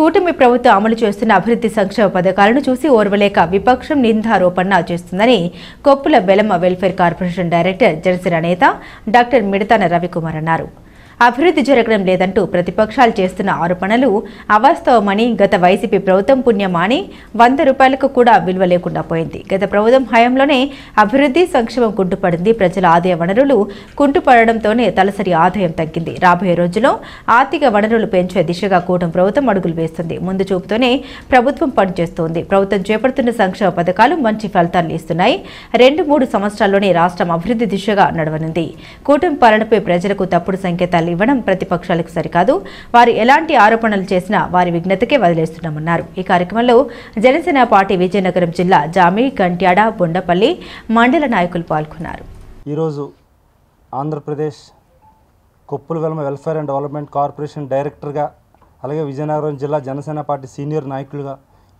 కూటమి ప్రభుత్వం అమలు చేస్తున్న అభివృద్ధి సంక్షేమ పథకాలను చూసి ఓర్వలేక విపక్షం నిందారోపణ చేస్తుందని Koppula Belamma welfare corporation director Janasena నేత డాక్టర్ మిడతాన రవికుమార్ అన్నారు. అభివృద్ధి జరగడం లేదంటూ ప్రతిపక్షాలు చేస్తున్న ఆరోపణలు అవాస్తవమని, గత వైసీపీ ప్రభుత్వం పుణ్యమాని 100 రూపాయలకు కూడా విలువ లేకుండా పోయింది. గత ప్రభుత్వం హయాంలోనే అభివృద్ధి సంక్షేమం కుంటుపడింది. ప్రజల ఆదాయ వనరులు కుంటుపడడంతోనే తలసరి ఆదాయం తగ్గింది. రాబోయే రోజుల్లో ఆర్థిక వనరులు పెంచే దిశగా కూటమి ప్రభుత్వం అడుగులు వేస్తుంది. ముందు చూపుతోనే ప్రభుత్వం పనిచేస్తోంది. ప్రభుత్వం చేపడుతున్న సంక్షేమ పథకాలు మంచి ఫలితాలు ఇస్తున్నాయి. 2-3 సంవత్సరాల్లోనే రాష్ట్రం అభివృద్ధి దిశగా నడవనుంది. కూటమి పాలనపై ప్రజలకు తప్పుడు సంకేతాలు ఇవ్వడం ప్రతిపక్షాలకు సరికాదు. వారు ఎలాంటి ఆరోపణలు చేసినా వారి విజ్ఞతకే వదిలేస్తున్నామన్నారు. ఈ కార్యక్రమంలో జనసేన పార్టీ విజయనగరం జిల్లా జామి, గంట్యాడ, బొండపల్లి మండల నాయకులు పాల్గొన్నారు. ఈరోజు Andhra Pradesh Koppula Belamma welfare and development corporation డైరెక్టర్గా, అలాగే విజయనగరం జిల్లా జనసేన పార్టీ సీనియర్ నాయకులుగా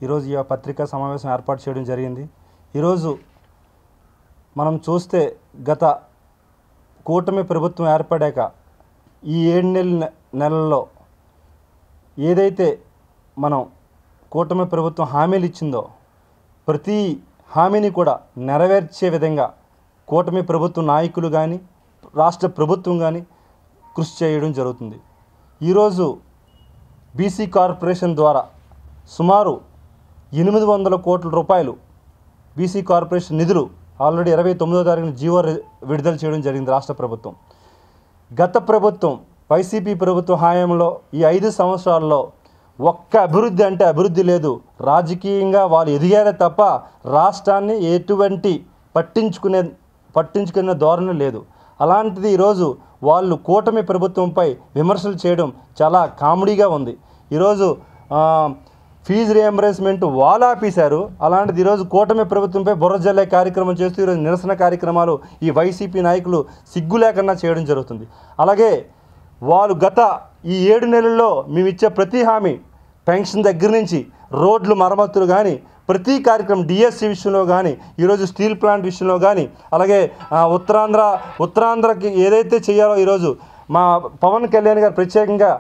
ఈరోజు ఈ పత్రికా సమావేశం ఏర్పాటు చేయడం జరిగింది. ఈరోజు మనం చూస్తే గత కూటమి ప్రభుత్వం ఏర్పడాక ఈ 7 నెలల్లో ఏదైతే మనం కూటమి ప్రభుత్వం హామీలు ఇచ్చిందో ప్రతి హామీని కూడా నెరవేర్చే విధంగా కూటమి ప్రభుత్వ నాయకులు కానీ రాష్ట్ర ప్రభుత్వం కానీ కృషి చేయడం జరుగుతుంది. ఈరోజు బీసీ కార్పొరేషన్ ద్వారా సుమారు 800 కోట్ల రూపాయలు బీసీ కార్పొరేషన్ నిధులు ఆల్రెడీ 29వ తారీఖున జీవో విడుదల చేయడం జరిగింది రాష్ట్ర ప్రభుత్వం. గత ప్రభుత్వం వైసీపీ ప్రభుత్వ హయాంలో ఈ 5 సంవత్సరాల్లో ఒక్క అభివృద్ధి అంటే అభివృద్ధి లేదు. రాజకీయంగా వాళ్ళు ఎదిగారే తప్ప రాష్ట్రాన్ని ఎటువంటి పట్టించుకునే ధోరణి లేదు. అలాంటిది ఈరోజు వాళ్ళు కూటమి ప్రభుత్వంపై విమర్శలు చేయడం చాలా కామెడీగా ఉంది. ఈరోజు ఫీజు రియంబర్స్మెంట్ వాళ్ళు ఆపేశారు. అలాంటిది ఈరోజు కూటమి ప్రభుత్వంపై బుర్ర జల్లే కార్యక్రమం చేస్తూ ఈరోజు నిరసన కార్యక్రమాలు ఈ వైసీపీ నాయకులు సిగ్గు లేకుండా చేయడం జరుగుతుంది. అలాగే వాళ్ళు గత ఈ 7 నెలల్లో మేము ఇచ్చే ప్రతి హామీ, పెన్షన్ దగ్గర నుంచి రోడ్లు మరమ్మతులు కానీ, ప్రతి కార్యక్రమం డిఎస్సి విషయంలో కానీ, ఈరోజు స్టీల్ ప్లాంట్ విషయంలో కానీ, అలాగే ఉత్తరాంధ్రకి ఏదైతే చేయాలో ఈరోజు మా పవన్ కళ్యాణ్ గారు ప్రత్యేకంగా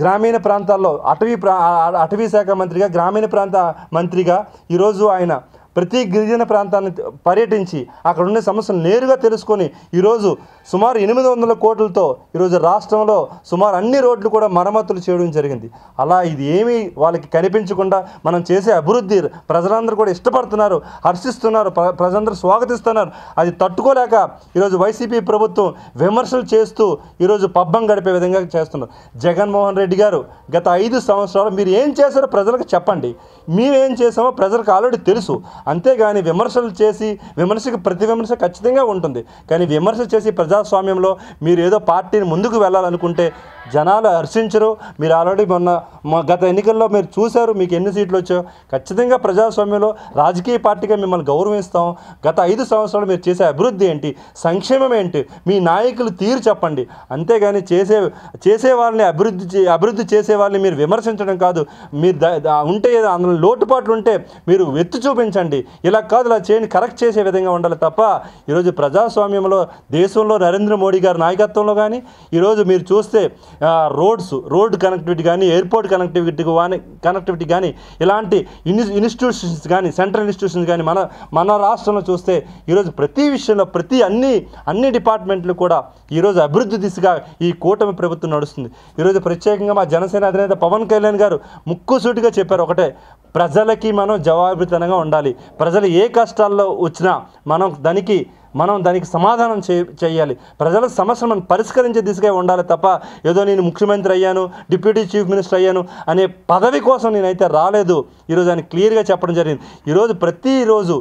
గ్రామీణ ప్రాంతాల్లో అటవీ శాఖ మంత్రిగా, గ్రామీణ ప్రాంత మంత్రిగా ఈరోజు ఆయన ప్రతి గిరిజన ప్రాంతాన్ని పర్యటించి అక్కడ ఉన్న సమస్యలు నేరుగా తెలుసుకొని ఈరోజు సుమారు 800 కోట్లతో ఈరోజు రాష్ట్రంలో సుమారు అన్ని రోడ్లు కూడా మరమ్మతులు చేయడం జరిగింది. అలా ఇది ఏమీ వాళ్ళకి కనిపించకుండా మనం చేసే అభివృద్ధి ప్రజలందరూ కూడా ఇష్టపడుతున్నారు, హర్షిస్తున్నారు, ప్రజలందరూ స్వాగతిస్తున్నారు. అది తట్టుకోలేక ఈరోజు వైసీపీ ప్రభుత్వం విమర్శలు చేస్తూ ఈరోజు పబ్బం గడిపే విధంగా చేస్తున్నారు. జగన్మోహన్ రెడ్డి గారు గత 5 సంవత్సరాలు మీరు ఏం చేశారో ప్రజలకు చెప్పండి. మేమేం చేసామో ప్రజలకు ఆల్రెడీ తెలుసు. అంతేగాని విమర్శలు చేసి విమర్శకు ప్రతి విమర్శ ఖచ్చితంగా ఉంటుంది. కానీ విమర్శ చేసి ప్రజాస్వామ్యంలో మీరు ఏదో పార్టీని ముందుకు వెళ్ళాలనుకుంటే జనాలు హర్షించరు. మీరు ఆల్రెడీ గత ఎన్నికల్లో మీరు చూశారు మీకు ఎన్ని సీట్లు వచ్చాయో. ఖచ్చితంగా ప్రజాస్వామ్యంలో రాజకీయ పార్టీగా మిమ్మల్ని గౌరవిస్తాం. గత 5 సంవత్సరాలు మీరు చేసే అభివృద్ధి ఏంటి, సంక్షేమం ఏంటి, మీ నాయకులు తీరు చెప్పండి. అంతేగాని చేసే వాళ్ళని అభివృద్ధి చేసే వాళ్ళని మీరు విమర్శించడం కాదు. మీరు ఉంటే అందులో లోటుపాట్లు ఉంటే మీరు ఎత్తి చూపించండి. ఇలా కాదు, ఇలా చేయండి, కరెక్ట్ చేసే విధంగా ఉండాలి తప్ప ఈరోజు ప్రజాస్వామ్యంలో దేశంలో నరేంద్ర మోడీ గారి నాయకత్వంలో కానీ ఈరోజు మీరు చూస్తే రోడ్ కనెక్టివిటీ కానీ, ఎయిర్పోర్ట్ కనెక్టివిటీ కానీ, ఇలాంటి ఇన్స్టిట్యూషన్స్ కానీ, సెంట్రల్ ఇన్స్టిట్యూషన్స్ కానీ మన రాష్ట్రంలో చూస్తే ఈరోజు ప్రతి విషయంలో అన్ని డిపార్ట్మెంట్లు కూడా ఈరోజు అభివృద్ధి దిశగా ఈ కూటమి ప్రభుత్వం నడుస్తుంది. ఈరోజు ప్రత్యేకంగా మా జనసేన అధినేత పవన్ కళ్యాణ్ గారు ముక్కుసూటిగా చెప్పారు ఒకటే, ప్రజలకి మనం జవాబుదారీతనంగా ఉండాలి. ప్రజలు ఏ కష్టాల్లో వచ్చినా మనం దానికి సమాధానం చేయాలి. ప్రజల సమస్యను మనం పరిష్కరించే దిశగా ఉండాలి తప్ప ఏదో నేను ముఖ్యమంత్రి అయ్యాను, డిప్యూటీ చీఫ్ మినిస్టర్ అయ్యాను అనే పదవి కోసం నేనైతే రాలేదు. ఈరోజు ఆయన క్లియర్గా చెప్పడం జరిగింది. ఈరోజు ప్రతిరోజు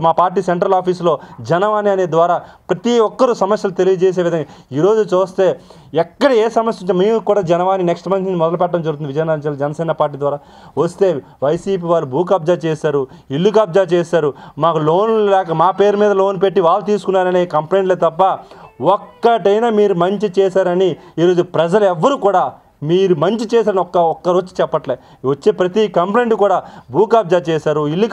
మా పార్టీ సెంట్రల్ ఆఫీసులో జనవాణి అనే ద్వారా ప్రతి ఒక్కరూ సమస్యలు తెలియజేసే విధంగా ఈరోజు చూస్తే ఎక్కడ ఏ సమస్య ఉంటే మేము కూడా జనవాణి నెక్స్ట్ మంత్ నుంచి మొదలు పెట్టడం జరుగుతుంది. విజయనగరం జనసేన పార్టీ ద్వారా వస్తే వైసీపీ వారు భూ కబ్జా చేశారు, ఇల్లు కబ్జా చేశారు, మాకు లోన్లు లేక మా పేరు మీద లోన్ పెట్టి వాళ్ళు తీసుకున్నారనే కంప్లైంట్లే తప్ప ఒక్కటైనా మీరు మంచి చేశారని ఈరోజు ప్రజలు ఎవ్వరూ కూడా మీరు మంచి చేశారని ఒక్కరు వచ్చి చెప్పట్లే. వచ్చే ప్రతి కంప్లైంట్ కూడా భూ కబ్జా చేశారు, ఇల్లు